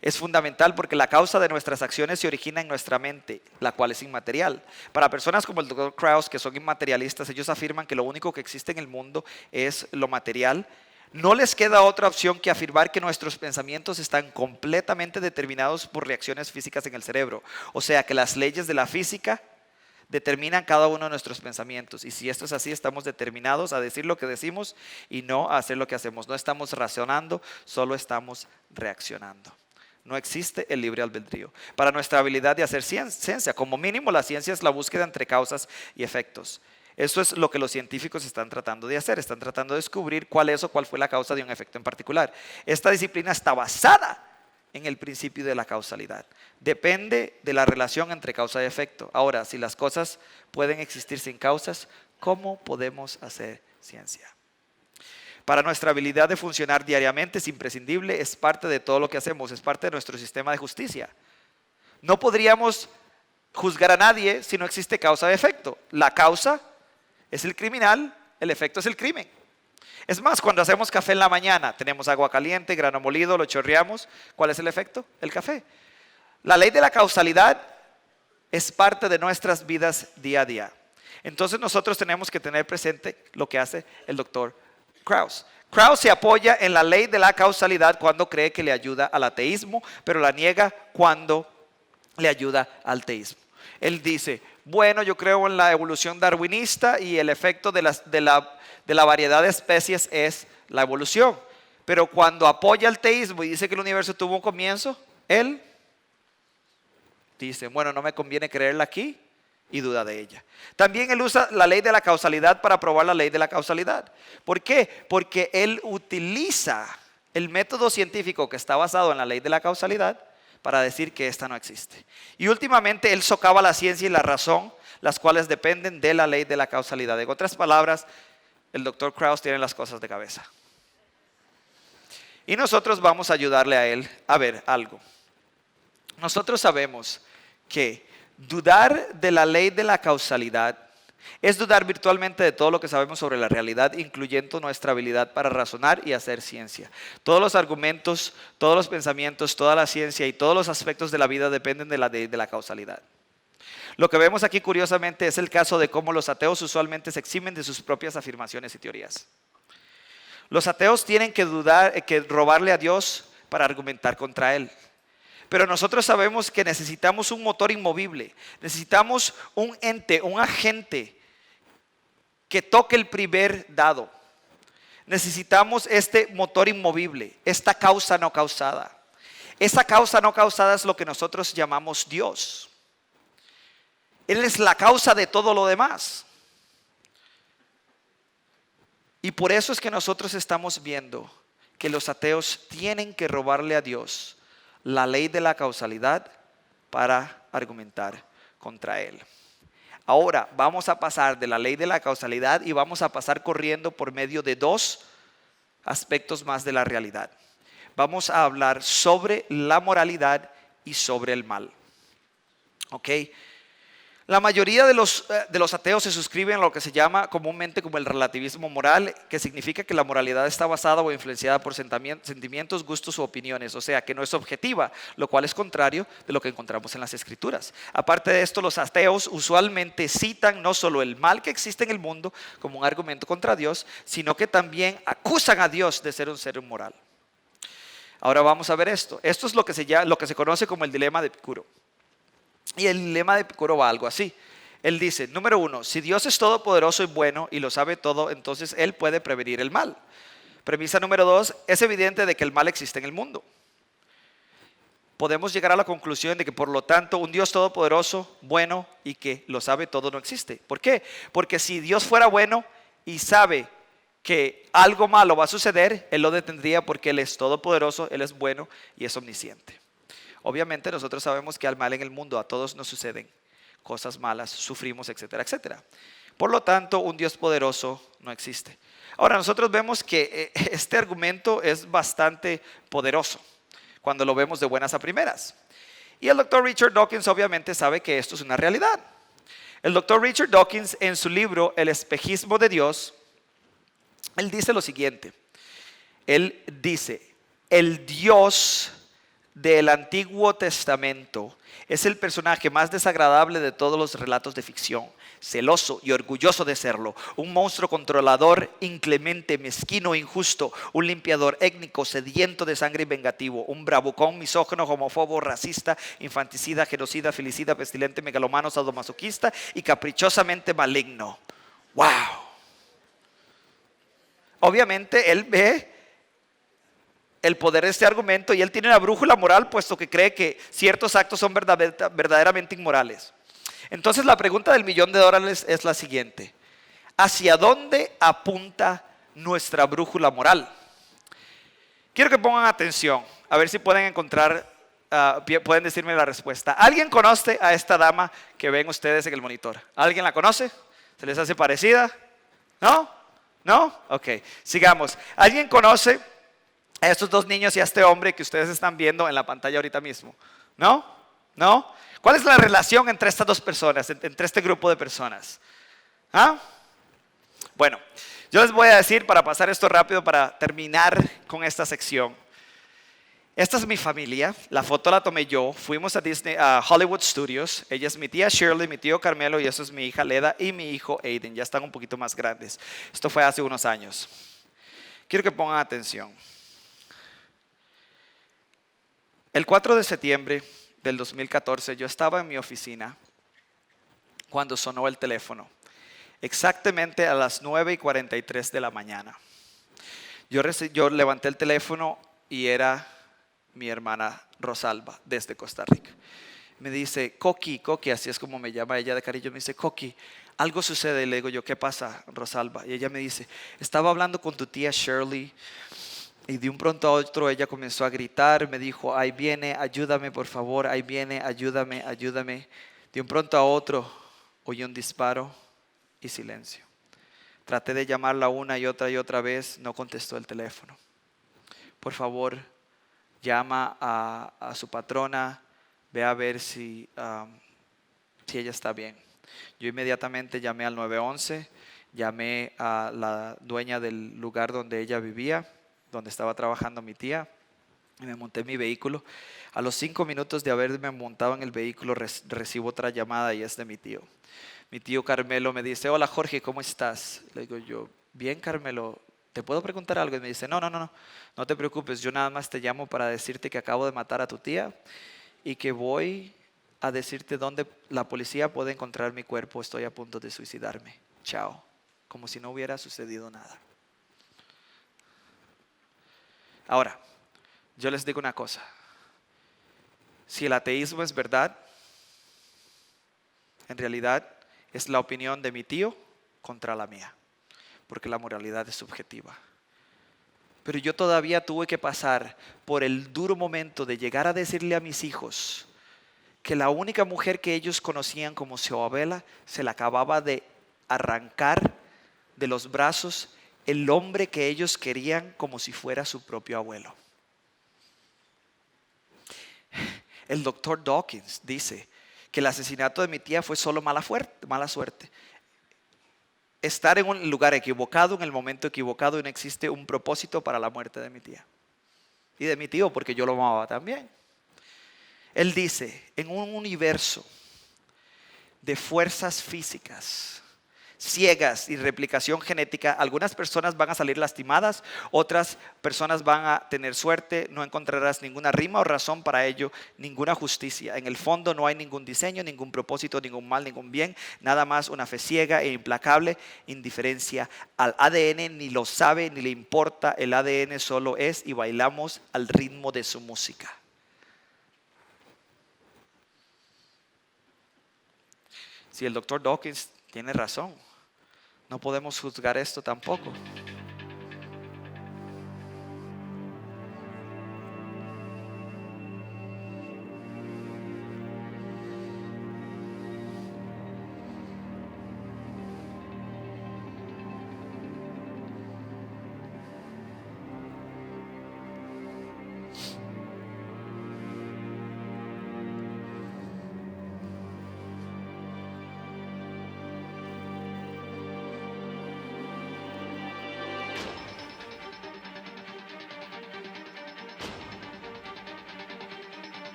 Es fundamental porque la causa de nuestras acciones se origina en nuestra mente, la cual es inmaterial. Para personas como el Dr. Krauss, que son inmaterialistas, ellos afirman que lo único que existe en el mundo es lo material. No les queda otra opción que afirmar que nuestros pensamientos están completamente determinados por reacciones físicas en el cerebro. O sea, que las leyes de la física determinan cada uno de nuestros pensamientos. Y si esto es así, estamos determinados a decir lo que decimos y no a hacer lo que hacemos. No estamos razonando, solo estamos reaccionando. No existe el libre albedrío. Para nuestra habilidad de hacer ciencia, como mínimo la ciencia es la búsqueda entre causas y efectos. Eso es lo que los científicos están tratando de hacer. Están tratando de descubrir cuál es o cuál fue la causa de un efecto en particular. Esta disciplina está basada en el principio de la causalidad. Depende de la relación entre causa y efecto. Ahora, si las cosas pueden existir sin causas, ¿cómo podemos hacer ciencia? Para nuestra habilidad de funcionar diariamente es imprescindible, es parte de todo lo que hacemos, es parte de nuestro sistema de justicia. No podríamos juzgar a nadie si no existe causa y efecto. La causa es el criminal, el efecto es el crimen. Es más, cuando hacemos café en la mañana, tenemos agua caliente, grano molido, lo chorreamos. ¿Cuál es el efecto? El café. La ley de la causalidad es parte de nuestras vidas día a día. Entonces nosotros tenemos que tener presente lo que hace el doctor Krauss. Krauss se apoya en la ley de la causalidad cuando cree que le ayuda al ateísmo, pero la niega cuando le ayuda al teísmo. Él dice, bueno, yo creo en la evolución darwinista y el efecto de la variedad de especies es la evolución. Pero cuando apoya el teísmo y dice que el universo tuvo un comienzo, él dice, bueno, no me conviene creerla aquí, y duda de ella. También él usa la ley de la causalidad para probar la ley de la causalidad. ¿Por qué? Porque él utiliza el método científico que está basado en la ley de la causalidad para decir que esta no existe. Y últimamente él socava la ciencia y la razón, las cuales dependen de la ley de la causalidad. En otras palabras, el doctor Krauss tiene las cosas de cabeza. Y nosotros vamos a ayudarle a él a ver algo. Nosotros sabemos que dudar de la ley de la causalidad es dudar virtualmente de todo lo que sabemos sobre la realidad, incluyendo nuestra habilidad para razonar y hacer ciencia. Todos los argumentos, todos los pensamientos, toda la ciencia y todos los aspectos de la vida dependen de la ley de la causalidad. Lo que vemos aquí curiosamente es el caso de cómo los ateos usualmente se eximen de sus propias afirmaciones y teorías. Los ateos tienen que robarle a Dios para argumentar contra él. pero nosotros sabemos que necesitamos un motor inmovible, necesitamos un ente, un agente que toque el primer dado. Necesitamos este motor inmovible, esta causa no causada. Esa causa no causada es lo que nosotros llamamos Dios. Él es la causa de todo lo demás. Y por eso es que nosotros estamos viendo que los ateos tienen que robarle a Dios la ley de la causalidad para argumentar contra Él. Ahora vamos a pasar de la ley de la causalidad y vamos a pasar corriendo por medio de dos aspectos más de la realidad. Vamos a hablar sobre la moralidad y sobre el mal. ¿Ok? La mayoría de los ateos se suscriben a lo que se llama comúnmente como el relativismo moral, que significa que la moralidad está basada o influenciada por sentimientos, gustos u opiniones, o sea que no es objetiva, lo cual es contrario de lo que encontramos en las escrituras. Aparte de esto, los ateos usualmente citan no solo el mal que existe en el mundo como un argumento contra Dios, sino que también acusan a Dios de ser un ser inmoral. Ahora vamos a ver esto. Esto es lo que se conoce como el dilema de Epicuro. Y el dilema de Epicuro va algo así. Él dice, número 1, si Dios es todopoderoso y bueno y lo sabe todo, entonces Él puede prevenir el mal. Premisa número 2, es evidente de que el mal existe en el mundo. Podemos llegar a la conclusión de que por lo tanto un Dios todopoderoso, bueno y que lo sabe todo no existe. ¿Por qué? Porque si Dios fuera bueno y sabe que algo malo va a suceder, Él lo detendría porque Él es todopoderoso, Él es bueno y es omnisciente. Obviamente nosotros sabemos que al mal en el mundo a todos nos suceden cosas malas, sufrimos, etcétera, etcétera. Por lo tanto, un Dios poderoso no existe. Ahora, nosotros vemos que este argumento es bastante poderoso cuando lo vemos de buenas a primeras. Y el doctor Richard Dawkins obviamente sabe que esto es una realidad. El doctor Richard Dawkins en su libro El espejismo de Dios, él dice lo siguiente. Él dice, el Dios del Antiguo Testamento es el personaje más desagradable de todos los relatos de ficción, celoso y orgulloso de serlo, un monstruo controlador, inclemente, mezquino, injusto, un limpiador étnico, sediento de sangre y vengativo, un bravucón, misógino, homófobo, racista, infanticida, genocida, filicida, pestilente, megalomano, sadomasoquista y caprichosamente maligno. ¡Wow! Obviamente él ve el poder de este argumento y él tiene una brújula moral puesto que cree que ciertos actos son verdaderamente inmorales. Entonces la pregunta del $1.000.000 es la siguiente: ¿hacia dónde apunta nuestra brújula moral? Quiero que pongan atención, a ver si pueden encontrar, pueden decirme la respuesta. ¿Alguien conoce a esta dama que ven ustedes en el monitor? ¿Alguien la conoce? ¿Se les hace parecida? ¿No? ¿No? Ok, sigamos. ¿Alguien conoce a estos dos niños y a este hombre que ustedes están viendo en la pantalla ahorita mismo? ¿No? ¿No? ¿Cuál es la relación entre estas dos personas, entre este grupo de personas? ¿Ah? Bueno, yo les voy a decir para pasar esto rápido, para terminar con esta sección. Esta es mi familia, la foto la tomé yo, fuimos a Hollywood Studios, ella es mi tía Shirley, mi tío Carmelo y eso es mi hija Leda y mi hijo Aiden, ya están un poquito más grandes. Esto fue hace unos años. Quiero que pongan atención. El 4 de septiembre del 2014 yo estaba en mi oficina cuando sonó el teléfono, exactamente a las 9:43 de la mañana. Yo levanté el teléfono y era mi hermana Rosalba desde Costa Rica. Me dice, Coqui, así es como me llama ella de cariño, me dice, Coqui, algo sucede. Y le digo yo, ¿qué pasa, Rosalba? Y ella me dice, estaba hablando con tu tía Shirley y de un pronto a otro ella comenzó a gritar, me dijo, ahí viene, ayúdame por favor, ahí viene, ayúdame, ayúdame. De un pronto a otro oí un disparo y silencio. Traté de llamarla una y otra vez, no contestó el teléfono. Por favor, llama a su patrona, ve a ver si ella está bien. Yo inmediatamente llamé al 911, llamé a la dueña del lugar donde ella vivía, donde estaba trabajando mi tía, y me monté en mi vehículo. A los 5 minutos de haberme montado en el vehículo recibo otra llamada y es de mi tío. Mi tío Carmelo me dice, hola Jorge, ¿cómo estás? Le digo yo, bien Carmelo, ¿te puedo preguntar algo? Y me dice, no te preocupes, yo nada más te llamo para decirte que acabo de matar a tu tía y que voy a decirte dónde la policía puede encontrar mi cuerpo. Estoy a punto de suicidarme. Chao. Como si no hubiera sucedido nada. Ahora, yo les digo una cosa. Si el ateísmo es verdad, en realidad es la opinión de mi tío contra la mía, porque la moralidad es subjetiva. Pero yo todavía tuve que pasar por el duro momento de llegar a decirle a mis hijos que la única mujer que ellos conocían como su abuela se la acababa de arrancar de los brazos el hombre que ellos querían como si fuera su propio abuelo. El doctor Dawkins dice que el asesinato de mi tía fue solo mala suerte. Estar en un lugar equivocado, en el momento equivocado, y no existe un propósito para la muerte de mi tía. Y de mi tío, porque yo lo amaba también. Él dice, en un universo de fuerzas físicas ciegas y replicación genética, algunas personas van a salir lastimadas, otras personas van a tener suerte, no encontrarás ninguna rima o razón para ello, ninguna justicia. En el fondo no hay ningún diseño, ningún propósito, ningún mal, ningún bien, nada más una fe ciega e implacable indiferencia al ADN, ni lo sabe ni le importa, el ADN solo es y bailamos al ritmo de su música. Si el doctor Dawkins tiene razón, no podemos juzgar esto tampoco.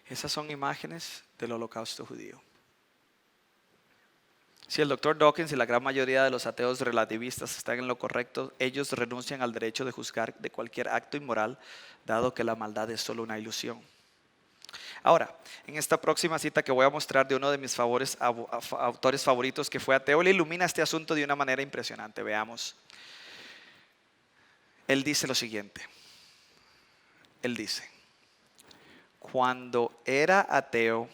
Esas son imágenes del holocausto judío. Si el doctor Dawkins y la gran mayoría de los ateos relativistas están en lo correcto, ellos renuncian al derecho de juzgar de cualquier acto inmoral, dado que la maldad es solo una ilusión. Ahora, en esta próxima cita que voy a mostrar de uno de mis autores favoritos que fue ateo, le ilumina este asunto de una manera impresionante. Veamos. Él dice lo siguiente. Él dice: cuando era ateo,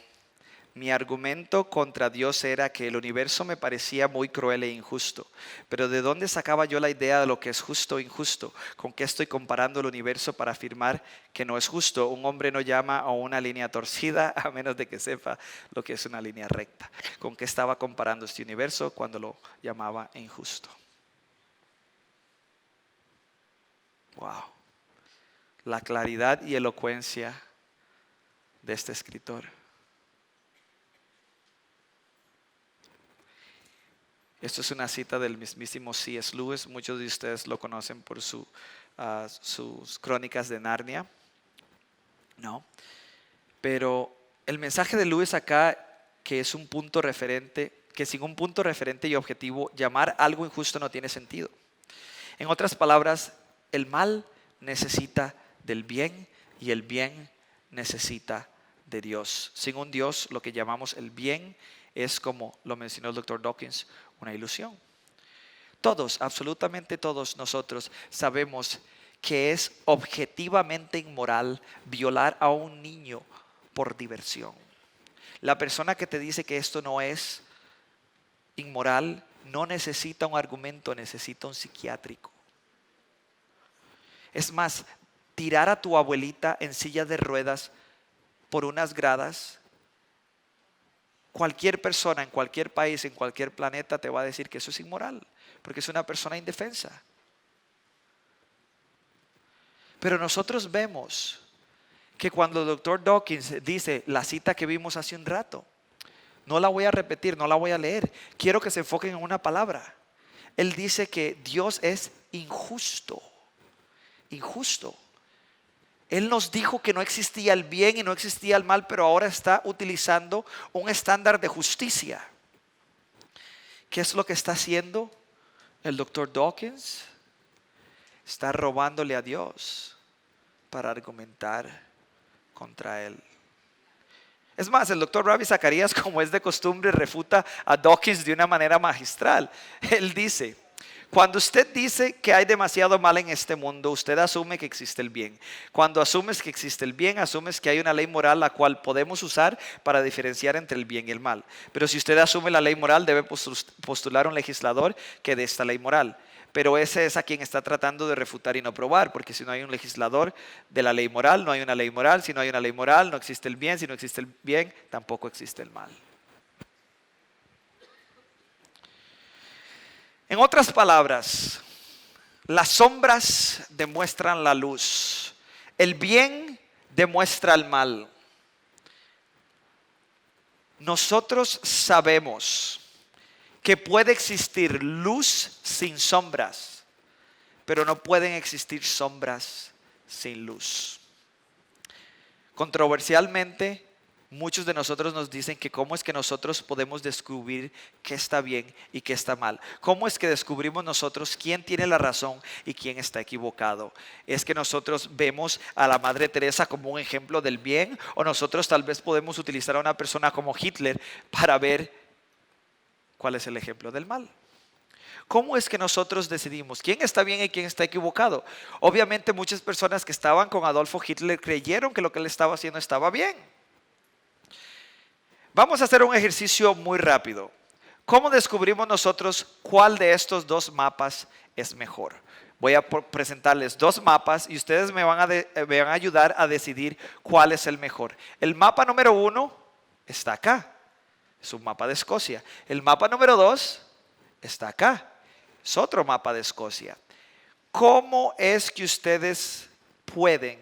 mi argumento contra Dios era que el universo me parecía muy cruel e injusto. Pero ¿de dónde sacaba yo la idea de lo que es justo e injusto? ¿Con qué estoy comparando el universo para afirmar que no es justo? Un hombre no llama a una línea torcida a menos de que sepa lo que es una línea recta. ¿Con qué estaba comparando este universo cuando lo llamaba injusto? Wow. La claridad y elocuencia de este escritor. Esto es una cita del mismísimo C.S. Lewis. Muchos de ustedes lo conocen por sus crónicas de Narnia, ¿no? Pero el mensaje de Lewis acá, que es un punto referente, que sin un punto referente y objetivo, llamar algo injusto no tiene sentido. En otras palabras, el mal necesita del bien y el bien necesita de Dios. Sin un Dios, lo que llamamos el bien es, como lo mencionó el doctor Dawkins, una ilusión. Todos, absolutamente todos nosotros sabemos que es objetivamente inmoral violar a un niño por diversión. La persona que te dice que esto no es inmoral no necesita un argumento, necesita un psiquiátrico. Es más, tirar a tu abuelita en silla de ruedas por unas gradas, cualquier persona en cualquier país, en cualquier planeta te va a decir que eso es inmoral, porque es una persona indefensa. Pero nosotros vemos que cuando el doctor Dawkins dice la cita que vimos hace un rato, no la voy a repetir, no la voy a leer, quiero que se enfoquen en una palabra. Él dice que Dios es injusto. Injusto. Él nos dijo que no existía el bien y no existía el mal, pero ahora está utilizando un estándar de justicia. ¿Qué es lo que está haciendo el doctor Dawkins? Está robándole a Dios para argumentar contra él. Es más, el doctor Ravi Zacharias, como es de costumbre, refuta a Dawkins de una manera magistral. Él dice: cuando usted dice que hay demasiado mal en este mundo, usted asume que existe el bien. Cuando asumes que existe el bien, asumes que hay una ley moral la cual podemos usar para diferenciar entre el bien y el mal. Pero si usted asume la ley moral, debe postular un legislador que dé esta ley moral. Pero ese es a quien está tratando de refutar y no probar, porque si no hay un legislador de la ley moral, no hay una ley moral. Si no hay una ley moral, no existe el bien. Si no existe el bien, tampoco existe el mal. En otras palabras, las sombras demuestran la luz. El bien demuestra el mal. Nosotros sabemos que puede existir luz sin sombras, pero no pueden existir sombras sin luz. Controversialmente, muchos de nosotros nos dicen que cómo es que nosotros podemos descubrir qué está bien y qué está mal. ¿Cómo es que descubrimos nosotros quién tiene la razón y quién está equivocado? ¿Es que nosotros vemos a la Madre Teresa como un ejemplo del bien? ¿O nosotros tal vez podemos utilizar a una persona como Hitler para ver cuál es el ejemplo del mal? ¿Cómo es que nosotros decidimos quién está bien y quién está equivocado? Obviamente muchas personas que estaban con Adolfo Hitler creyeron que lo que él estaba haciendo estaba bien. Vamos a hacer un ejercicio muy rápido. ¿Cómo descubrimos nosotros cuál de estos dos mapas es mejor? Voy a presentarles dos mapas y ustedes me van a ayudar a decidir cuál es el mejor. El mapa número 1 está acá. Es un mapa de Escocia. El mapa número 2 está acá. Es otro mapa de Escocia. ¿Cómo es que ustedes pueden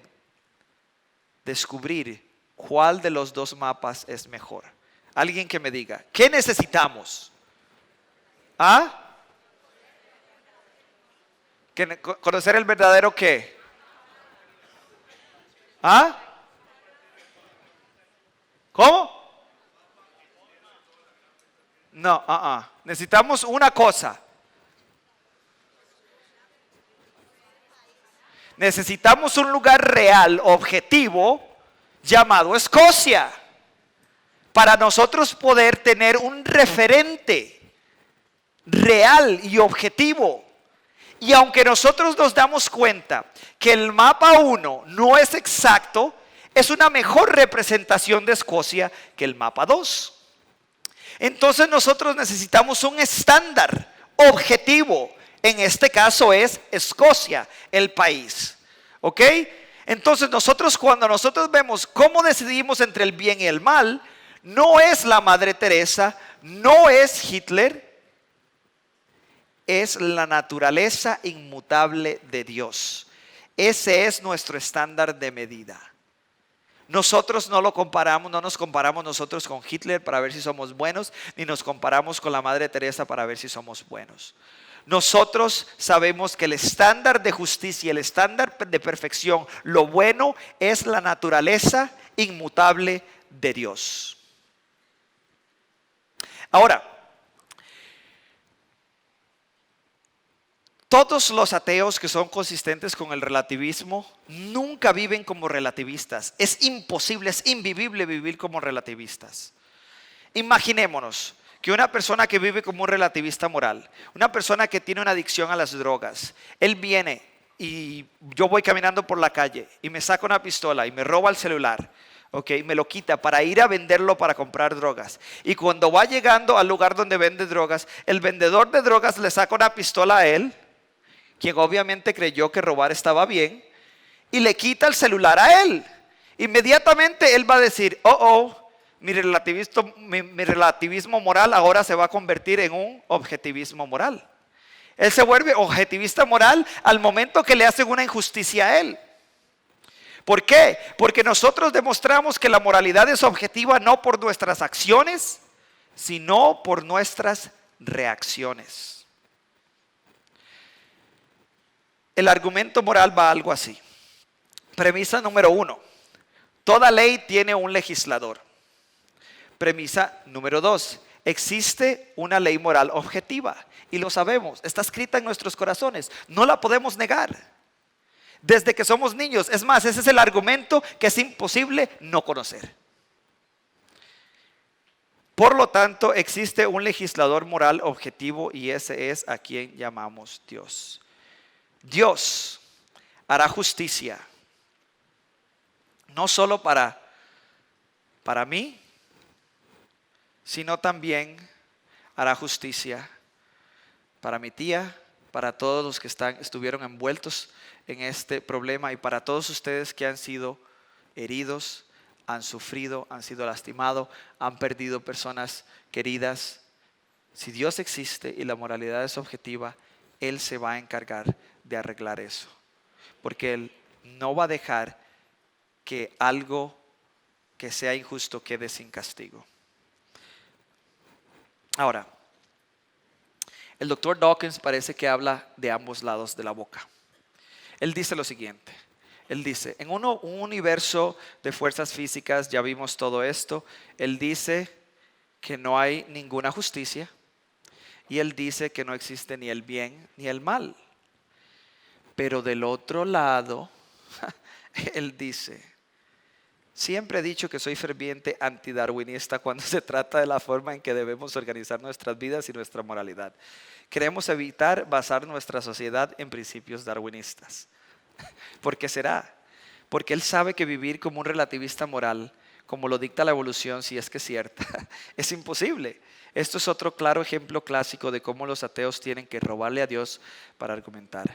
descubrir cuál de los dos mapas es mejor? Alguien que me diga, ¿qué necesitamos? ¿Ah? ¿Conocer el verdadero qué? ¿Ah? ¿Cómo? No, necesitamos una cosa. Necesitamos un lugar real, objetivo, llamado Escocia, para nosotros poder tener un referente real y objetivo. Y aunque nosotros nos damos cuenta que el mapa 1 no es exacto, es una mejor representación de Escocia que el mapa 2. Entonces nosotros necesitamos un estándar objetivo. En este caso es Escocia, el país. ¿Ok? Entonces cuando nosotros vemos cómo decidimos entre el bien y el mal, no es la Madre Teresa, no es Hitler, es la naturaleza inmutable de Dios. Ese es nuestro estándar de medida. Nosotros no nos comparamos nosotros con Hitler para ver si somos buenos, ni nos comparamos con la Madre Teresa para ver si somos buenos. Nosotros sabemos que el estándar de justicia, el estándar de perfección, lo bueno es la naturaleza inmutable de Dios. Ahora, todos los ateos que son consistentes con el relativismo nunca viven como relativistas. Es imposible, es invivible vivir como relativistas. Imaginémonos que una persona que vive como un relativista moral, una persona que tiene una adicción a las drogas, él viene y yo voy caminando por la calle y me saca una pistola y me roba el celular. Me lo quita para ir a venderlo para comprar drogas. Y cuando va llegando al lugar donde vende drogas, el vendedor de drogas le saca una pistola a él, quien obviamente creyó que robar estaba bien, y le quita el celular a él. Inmediatamente él va a decir, mi relativismo moral ahora se va a convertir en un objetivismo moral. Él se vuelve objetivista moral al momento que le hacen una injusticia a él. ¿Por qué? Porque nosotros demostramos que la moralidad es objetiva no por nuestras acciones, sino por nuestras reacciones. El argumento moral va algo así. Premisa número 1. Toda ley tiene un legislador. Premisa número 2. Existe una ley moral objetiva. Y lo sabemos. Está escrita en nuestros corazones. No la podemos negar. Desde que somos niños. Es más, ese es el argumento que es imposible no conocer. Por lo tanto, existe un legislador moral objetivo y ese es a quien llamamos Dios. Dios hará justicia, no solo para mí, sino también hará justicia para mi tía, para todos los que estuvieron envueltos en este problema y para todos ustedes que han sido heridos, han sufrido, han sido lastimados, han perdido personas queridas. Si Dios existe y la moralidad es objetiva, Él se va a encargar de arreglar eso. Porque Él no va a dejar que algo que sea injusto quede sin castigo. Ahora, el doctor Dawkins parece que habla de ambos lados de la boca. Él dice lo siguiente. Él dice, en un universo de fuerzas físicas, ya vimos todo esto, él dice que no hay ninguna justicia y él dice que no existe ni el bien ni el mal. Pero del otro lado, él dice, siempre he dicho que soy ferviente antidarwinista cuando se trata de la forma en que debemos organizar nuestras vidas y nuestra moralidad. Queremos evitar basar nuestra sociedad en principios darwinistas. ¿Por qué será? Porque él sabe que vivir como un relativista moral, como lo dicta la evolución, si es que es cierta, es imposible. Esto es otro claro ejemplo clásico de cómo los ateos tienen que robarle a Dios para argumentar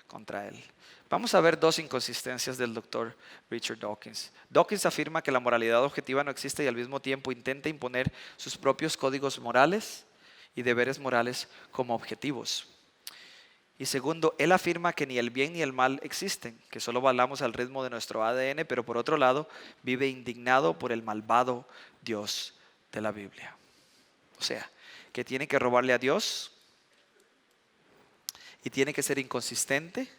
contra él. Vamos a ver dos inconsistencias del doctor Richard Dawkins. Dawkins afirma que la moralidad objetiva no existe y al mismo tiempo intenta imponer sus propios códigos morales y deberes morales como objetivos. Y segundo, él afirma que ni el bien ni el mal existen, que solo bailamos al ritmo de nuestro ADN, pero por otro lado vive indignado por el malvado Dios de la Biblia. O sea, que tiene que robarle a Dios y tiene que ser inconsistente,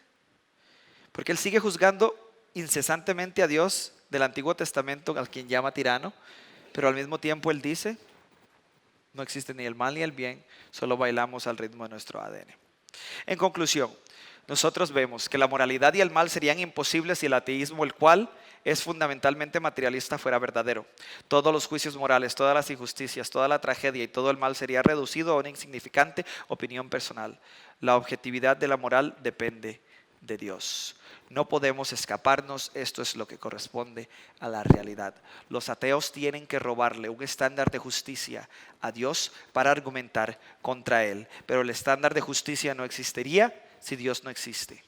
porque él sigue juzgando incesantemente a Dios del Antiguo Testamento, al quien llama tirano, pero al mismo tiempo él dice, no existe ni el mal ni el bien, solo bailamos al ritmo de nuestro ADN. En conclusión, nosotros vemos que la moralidad y el mal serían imposibles si el ateísmo, el cual es fundamentalmente materialista, fuera verdadero. Todos los juicios morales, todas las injusticias, toda la tragedia y todo el mal sería reducido a una insignificante opinión personal. La objetividad de la moral depende de Dios. No podemos escaparnos, esto es lo que corresponde a la realidad. Los ateos tienen que robarle un estándar de justicia a Dios para argumentar contra Él. Pero el estándar de justicia no existiría si Dios no existe.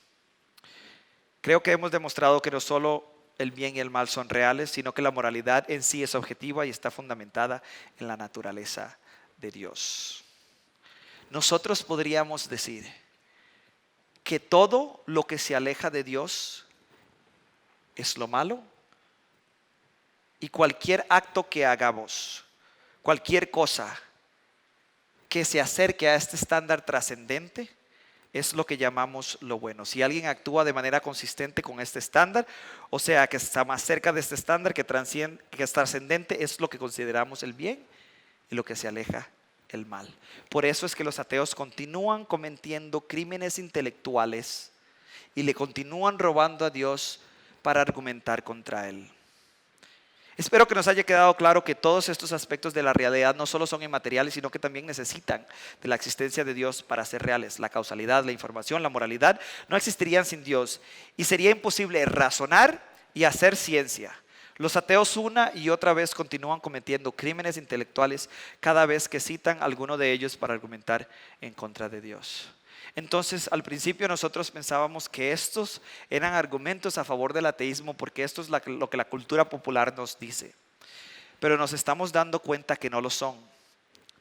Creo que hemos demostrado que no solo el bien y el mal son reales, sino que la moralidad en sí es objetiva y está fundamentada en la naturaleza de Dios. Nosotros podríamos decir que todo lo que se aleja de Dios es lo malo y cualquier acto que hagamos, cualquier cosa que se acerque a este estándar trascendente es lo que llamamos lo bueno. Si alguien actúa de manera consistente con este estándar, o sea que está más cerca de este estándar que es trascendente, es lo que consideramos el bien y lo que se aleja el mal. Por eso es que los ateos continúan cometiendo crímenes intelectuales y le continúan robando a Dios para argumentar contra Él. Espero que nos haya quedado claro que todos estos aspectos de la realidad no solo son inmateriales, sino que también necesitan de la existencia de Dios para ser reales. La causalidad, la información, la moralidad no existirían sin Dios y sería imposible razonar y hacer ciencia. Los ateos una y otra vez continúan cometiendo crímenes intelectuales cada vez que citan alguno de ellos para argumentar en contra de Dios. Entonces, al principio nosotros pensábamos que estos eran argumentos a favor del ateísmo porque esto es lo que la cultura popular nos dice. Pero nos estamos dando cuenta que no lo son.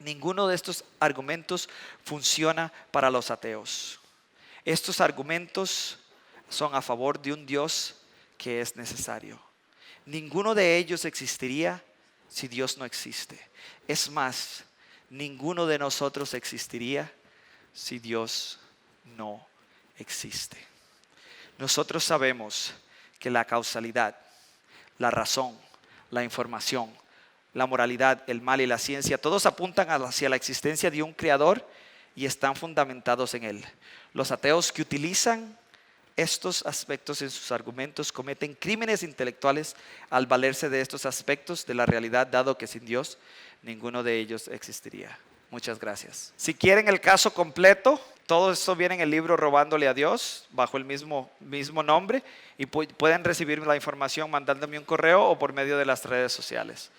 Ninguno de estos argumentos funciona para los ateos. Estos argumentos son a favor de un Dios que es necesario. Ninguno de ellos existiría si Dios no existe. Es más, ninguno de nosotros existiría si Dios no existe. Nosotros sabemos que la causalidad, la razón, la información, la moralidad, el mal y la ciencia, todos apuntan hacia la existencia de un creador y están fundamentados en Él. Los ateos que utilizan estos aspectos en sus argumentos, cometen crímenes intelectuales al valerse de estos aspectos de la realidad, dado que sin Dios ninguno de ellos existiría. Muchas gracias. Si quieren el caso completo, todo esto viene en el libro Robándole a Dios, bajo el mismo nombre, y pueden recibir la información mandándome un correo o por medio de las redes sociales.